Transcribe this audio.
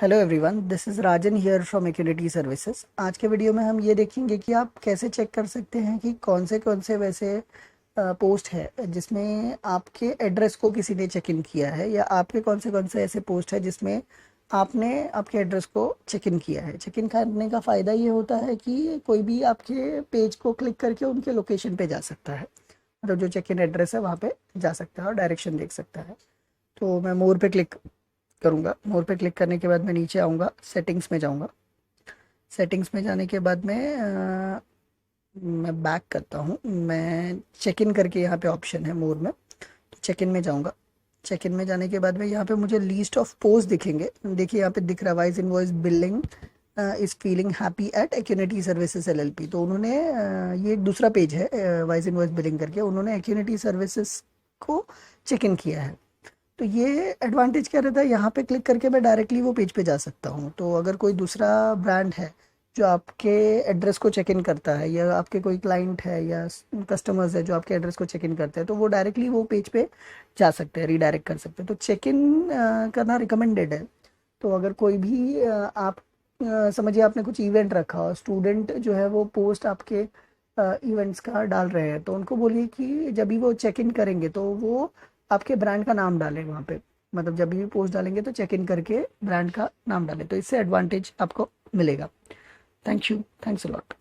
Hello everyone, this is Rajan here from Acunity services. आज के video में हम ये देखेंगे कि आप कैसे चेक कर सकते हैं कि कौन से वैसे पोस्ट है जिसमें आपके एड्रेस को किसी ने चेक इन किया है, या आपके कौन से ऐसे पोस्ट है जिसमें आपने आपके एड्रेस को चेक इन किया है। चेक इन करने का फ़ायदा ये होता है कि कोई भी आपके पेज को क्लिक करके उनके लोकेशन पे जा सकता है, मतलब जो चेक इन एड्रेस है वहाँ पे जा सकता है और डायरेक्शन देख सकता है। तो मैं मोर पे क्लिक करूँगा। मोर पे क्लिक करने के बाद मैं नीचे आऊँगा, सेटिंग्स में जाऊँगा। सेटिंग्स में जाने के बाद मैं बैक करता हूँ। मैं चेक इन करके यहाँ पे ऑप्शन है मोर में, तो चेक इन में जाऊँगा। चेक इन में जाने के बाद में यहाँ पे मुझे लीस्ट ऑफ पोस्ट दिखेंगे। देखिए यहाँ पे दिख रहा है wise invoice building is feeling happy at Acunity services LLP. तो उन्होंने ये एक दूसरा पेज है वाइज इनवॉइस बिलिंग करके, उन्होंने एक्यूनिटी सर्विसेज को चेक इन किया है। तो ये एडवांटेज क्या रहता है, यहाँ पे क्लिक करके मैं डायरेक्टली वो पेज पे जा सकता हूँ। तो अगर कोई दूसरा ब्रांड है जो आपके एड्रेस को चेक इन करता है, या आपके कोई क्लाइंट है या कस्टमर्स है जो आपके एड्रेस को चेक इन करते हैं, तो वो डायरेक्टली वो पेज पे जा सकते हैं, रीडायरेक्ट कर सकते हैं। तो चेक इन करना रिकमेंडेड है। तो अगर कोई भी आप समझिए आपने कुछ इवेंट रखा हो, स्टूडेंट जो है वो पोस्ट आपके इवेंट्स का डाल रहे हैं, तो उनको बोलिए कि जब भी वो चेक इन करेंगे तो वो आपके ब्रांड का नाम डालें वहाँ पे। मतलब जब भी पोस्ट डालेंगे तो चेक इन करके ब्रांड का नाम डालें, तो इससे एडवांटेज आपको मिलेगा। Thank you, thanks a lot.